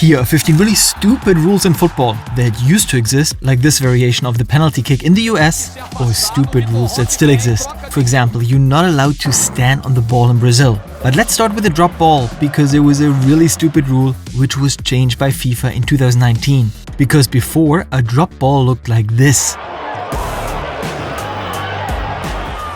Here are 15 really stupid rules in football that used to exist, like this variation of the penalty kick in the US, or stupid rules that still exist. For example, you're not allowed to stand on the ball in Brazil. But let's start with the drop ball, because there was a really stupid rule which was changed by FIFA in 2019. Because before, a drop ball looked like this.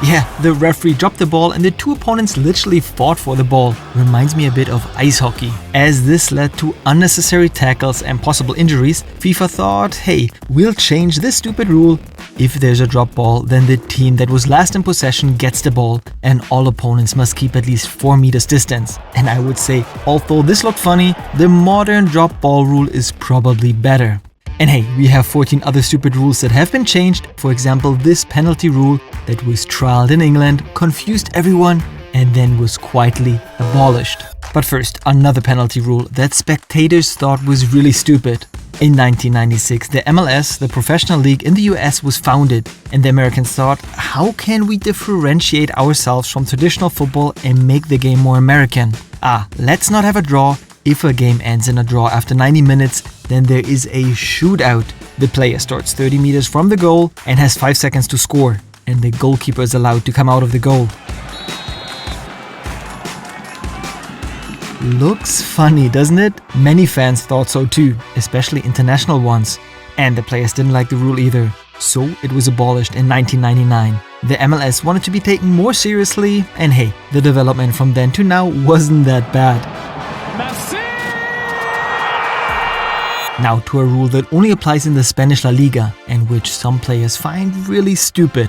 Yeah, the referee dropped the ball and the two opponents literally fought for the ball. Reminds me a bit of ice hockey. As this led to unnecessary tackles and possible injuries, FIFA thought, hey, we'll change this stupid rule. If there's a drop ball, then the team that was last in possession gets the ball and all opponents must keep at least 4 meters distance. And I would say, although this looked funny, the modern drop ball rule is probably better. And hey, we have 14 other stupid rules that have been changed. For example, this penalty rule that was trialed in England, confused everyone, and then was quietly abolished. But first, another penalty rule that spectators thought was really stupid. In 1996, the MLS, the professional league in the US, was founded, and the Americans thought, how can we differentiate ourselves from traditional football and make the game more American? Let's not have a draw. If a game ends in a draw after 90 minutes, then there is a shootout. The player starts 30 meters from the goal and has 5 seconds to score, and the goalkeeper is allowed to come out of the goal. Looks funny, doesn't it? Many fans thought so too, especially international ones. And the players didn't like the rule either, so it was abolished in 1999. The MLS wanted to be taken more seriously, and hey, the development from then to now wasn't that bad. Now to a rule that only applies in the Spanish La Liga and which some players find really stupid.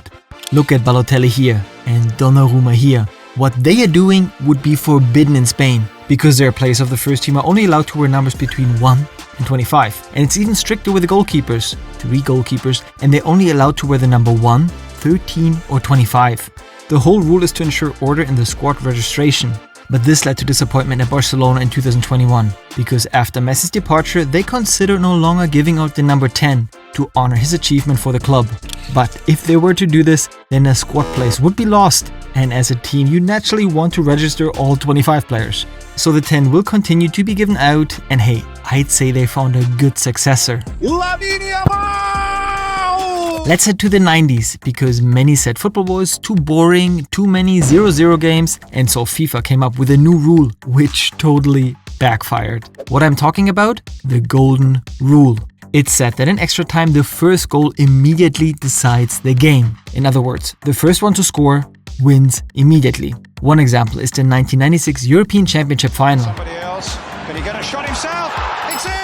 Look at Balotelli here and Donnarumma here. What they are doing would be forbidden in Spain because their players of the first team are only allowed to wear numbers between 1 and 25. And it's even stricter with the goalkeepers, 3 goalkeepers, and they're only allowed to wear the number 1, 13 or 25. The whole rule is to ensure order in the squad registration. But this led to disappointment at Barcelona in 2021, because after Messi's departure, they considered no longer giving out the number 10 to honor his achievement for the club. But if they were to do this, then a squad place would be lost, and as a team you naturally want to register all 25 players. So the 10 will continue to be given out, and hey, I'd say they found a good successor. Let's head to the 90s, because many said football was too boring, too many 0-0 games, and so FIFA came up with a new rule, which totally backfired. What I'm talking about? The golden rule. It's said that in extra time, the first goal immediately decides the game. In other words, the first one to score wins immediately. One example is the 1996 European Championship final. Can he get a shot himself?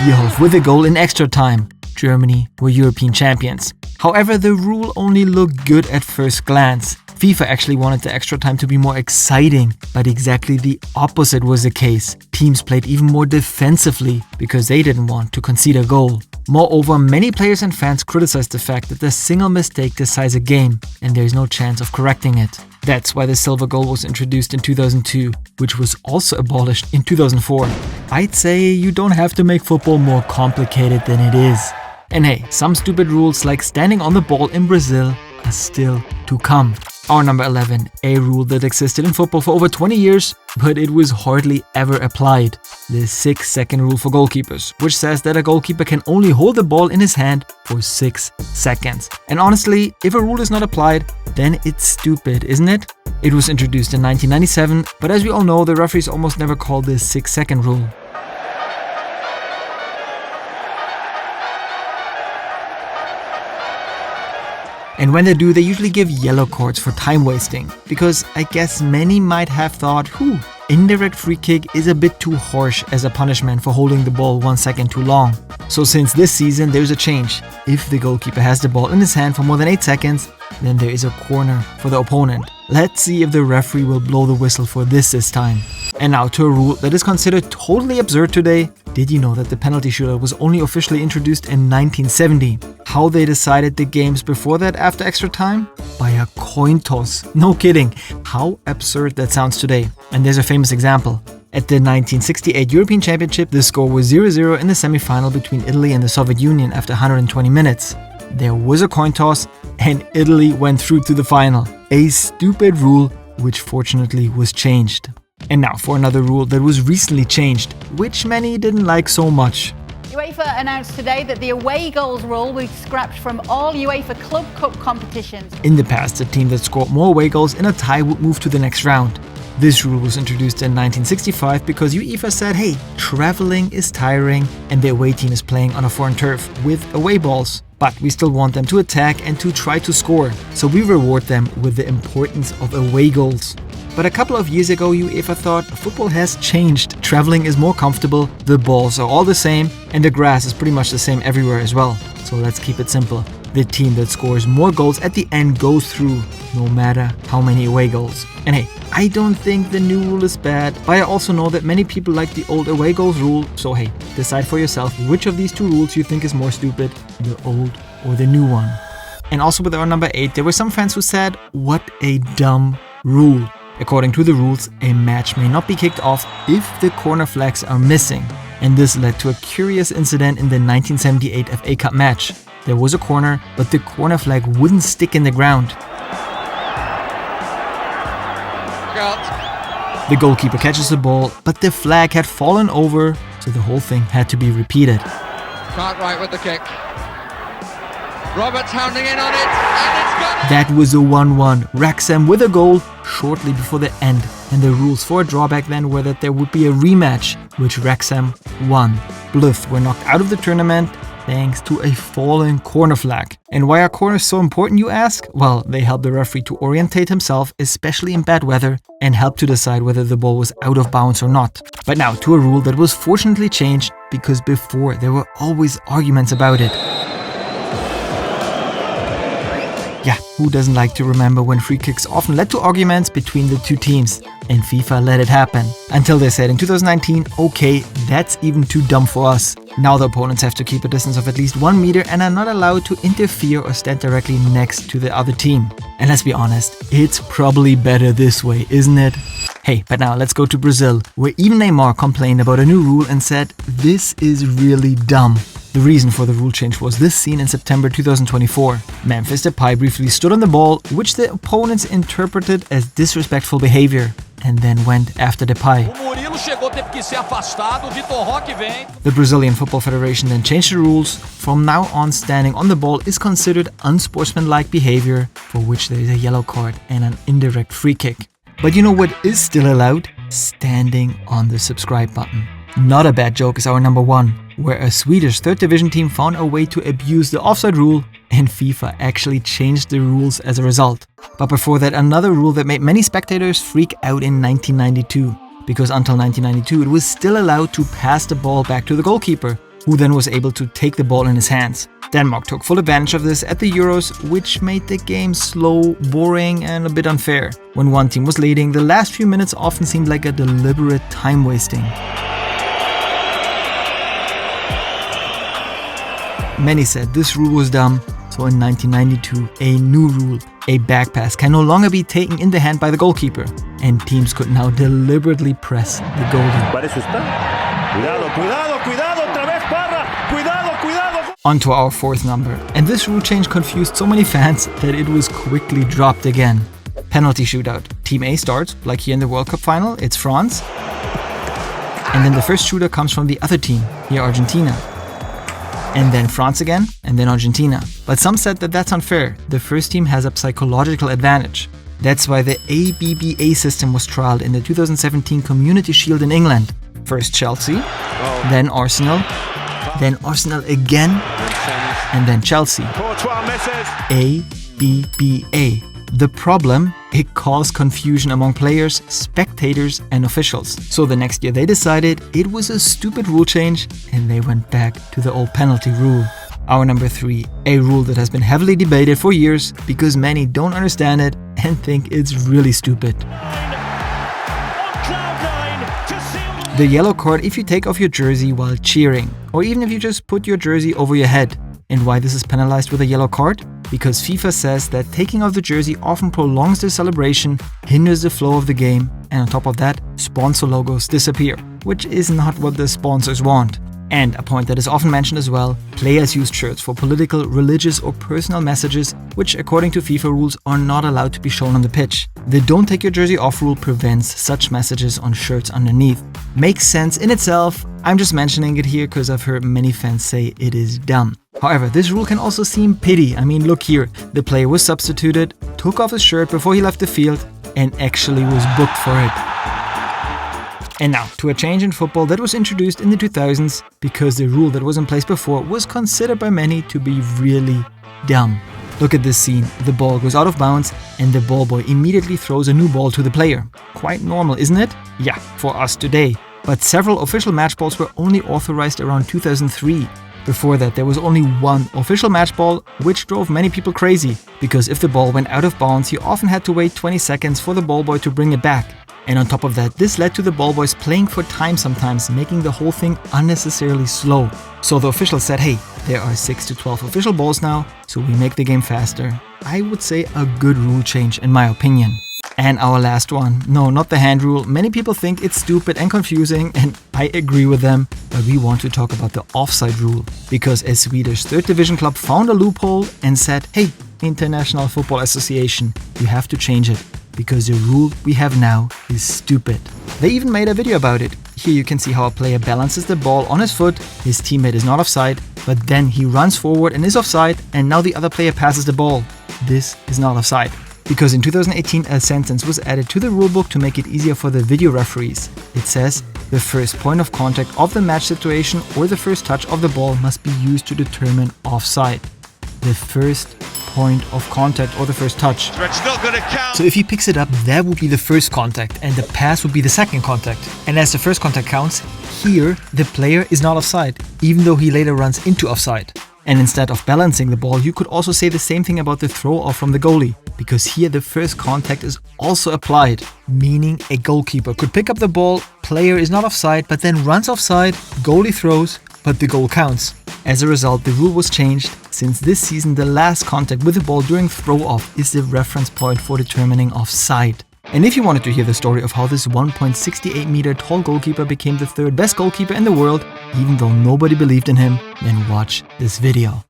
Yo, with a goal in extra time, Germany were European champions. However, the rule only looked good at first glance. FIFA actually wanted the extra time to be more exciting, but exactly the opposite was the case. Teams played even more defensively because they didn't want to concede a goal. Moreover, many players and fans criticized the fact that a single mistake decides a game and there is no chance of correcting it. That's why the silver goal was introduced in 2002, which was also abolished in 2004. I'd say you don't have to make football more complicated than it is. And hey, some stupid rules like standing on the ball in Brazil are still to come. Our number 11, a rule that existed in football for over 20 years, but it was hardly ever applied. The 6-second rule for goalkeepers, which says that a goalkeeper can only hold the ball in his hand for 6 seconds. And honestly, if a rule is not applied, then it's stupid, isn't it? It was introduced in 1997, but as we all know, the referees almost never call this 6-second rule. And when they do, they usually give yellow cards for time wasting, because I guess many might have thought, indirect free kick is a bit too harsh as a punishment for holding the ball 1 second too long. So since this season there's a change. If the goalkeeper has the ball in his hand for more than 8 seconds, then there is a corner for the opponent. Let's see if the referee will blow the whistle for this time. And now to a rule that is considered totally absurd today. Did you know that the penalty shootout was only officially introduced in 1970? How they decided the games before that after extra time? By a coin toss. No kidding. How absurd that sounds today. And there's a famous example. At the 1968 European Championship, the score was 0-0 in the semi-final between Italy and the Soviet Union after 120 minutes. There was a coin toss and Italy went through to the final. A stupid rule which fortunately was changed. And now for another rule that was recently changed, which many didn't like so much. UEFA announced today that the away goals rule will be scrapped from all UEFA Club Cup competitions. In the past, the team that scored more away goals in a tie would move to the next round. This rule was introduced in 1965 because UEFA said, hey, traveling is tiring and the away team is playing on a foreign turf with away balls. But we still want them to attack and to try to score, so we reward them with the importance of away goals. But a couple of years ago, UEFA thought football has changed. Traveling is more comfortable, the balls are all the same, and the grass is pretty much the same everywhere as well. So let's keep it simple. The team that scores more goals at the end goes through, no matter how many away goals. And hey, I don't think the new rule is bad, but I also know that many people like the old away goals rule. So hey, decide for yourself which of these two rules you think is more stupid, the old or the new one. And also with our number 8, there were some fans who said, what a dumb rule. According to the rules, a match may not be kicked off if the corner flags are missing. And this led to a curious incident in the 1978 FA Cup match. There was a corner, but the corner flag wouldn't stick in the ground. The goalkeeper catches the ball, but the flag had fallen over, so the whole thing had to be repeated. Cartwright with the kick. Roberts hounding in on it, and it's gone! That was a 1-1. Wrexham with a goal shortly before the end, and the rules for a drawback then were that there would be a rematch, which Wrexham won. Blyth were knocked out of the tournament thanks to a fallen corner flag. And why are corners so important, you ask? Well, they help the referee to orientate himself, especially in bad weather, and help to decide whether the ball was out of bounds or not. But now to a rule that was fortunately changed, because before there were always arguments about it. Yeah, who doesn't like to remember when free kicks often led to arguments between the two teams? And FIFA let it happen. Until they said in 2019, okay, that's even too dumb for us. Now the opponents have to keep a distance of at least 1 meter and are not allowed to interfere or stand directly next to the other team. And let's be honest, it's probably better this way, isn't it? Hey, but now let's go to Brazil, where even Neymar complained about a new rule and said, this is really dumb. The reason for the rule change was this scene in September 2024. Memphis Depay briefly stood on the ball, which the opponents interpreted as disrespectful behavior, and then went after Depay. The Brazilian Football Federation then changed the rules. From now on, standing on the ball is considered unsportsmanlike behavior, for which there is a yellow card and an indirect free kick. But you know what is still allowed? Standing on the subscribe button. Not a bad joke is our number 1, where a Swedish 3rd division team found a way to abuse the offside rule, and FIFA actually changed the rules as a result. But before that, another rule that made many spectators freak out in 1992, because until 1992 it was still allowed to pass the ball back to the goalkeeper, who then was able to take the ball in his hands. Denmark took full advantage of this at the Euros, which made the game slow, boring and a bit unfair. When one team was leading, the last few minutes often seemed like a deliberate time wasting. Many said this rule was dumb, so in 1992, a new rule, a back pass, can no longer be taken in the hand by the goalkeeper, and teams could now deliberately press the goalie. On to our 4th number, and this rule change confused so many fans that it was quickly dropped again. Penalty shootout. Team A starts, like here in the World Cup final, it's France, and then the first shooter comes from the other team, here Argentina. And then France again, and then Argentina. But some said that that's unfair. The first team has a psychological advantage. That's why the ABBA system was trialed in the 2017 Community Shield in England. First Chelsea, then Arsenal again, and then Chelsea. ABBA. The problem? It caused confusion among players, spectators and officials. So the next year they decided it was a stupid rule change and they went back to the old penalty rule. Our number 3, a rule that has been heavily debated for years because many don't understand it and think it's really stupid. The yellow card if you take off your jersey while cheering, or even if you just put your jersey over your head. And why this is penalized with a yellow card? Because FIFA says that taking off the jersey often prolongs the celebration, hinders the flow of the game, and on top of that, sponsor logos disappear, which is not what the sponsors want. And a point that is often mentioned as well, players use shirts for political, religious or personal messages, which according to FIFA rules are not allowed to be shown on the pitch. The don't take your jersey off rule prevents such messages on shirts underneath. Makes sense in itself, I'm just mentioning it here because I've heard many fans say it is dumb. However, this rule can also seem petty. I mean, look here, the player was substituted, took off his shirt before he left the field, and actually was booked for it. And now, to a change in football that was introduced in the 2000s because the rule that was in place before was considered by many to be really dumb. Look at this scene. The ball goes out of bounds and the ball boy immediately throws a new ball to the player. Quite normal, isn't it? Yeah, for us today. But several official match balls were only authorized around 2003. Before that, there was only one official match ball, which drove many people crazy, because if the ball went out of bounds, you often had to wait 20 seconds for the ball boy to bring it back. And on top of that, this led to the ball boys playing for time sometimes, making the whole thing unnecessarily slow. So the officials said, hey, there are 6 to 12 official balls now, so we make the game faster. I would say a good rule change in my opinion. And our last one, no, not the hand rule. Many people think it's stupid and confusing, and I agree with them, but we want to talk about the offside rule. Because a Swedish 3rd division club found a loophole and said, hey, International Football Association, you have to change it, because the rule we have now is stupid. They even made a video about it. Here you can see how a player balances the ball on his foot, his teammate is not offside, but then he runs forward and is offside, and now the other player passes the ball. This is not offside. Because in 2018 a sentence was added to the rulebook to make it easier for the video referees. It says, the first point of contact of the match situation or the first touch of the ball must be used to determine offside. The first point of contact or the first touch. It's not going to count. So if he picks it up, that would be the first contact and the pass would be the second contact. And as the first contact counts, here the player is not offside, even though he later runs into offside. And instead of balancing the ball, you could also say the same thing about the throw off from the goalie, because here the first contact is also applied, meaning a goalkeeper could pick up the ball, player is not offside, but then runs offside, goalie throws, but the goal counts. As a result, the rule was changed. Since this season, the last contact with the ball during throw off is the reference point for determining offside. And if you wanted to hear the story of how this 1.68 meter tall goalkeeper became the 3rd best goalkeeper in the world, even though nobody believed in him, then watch this video.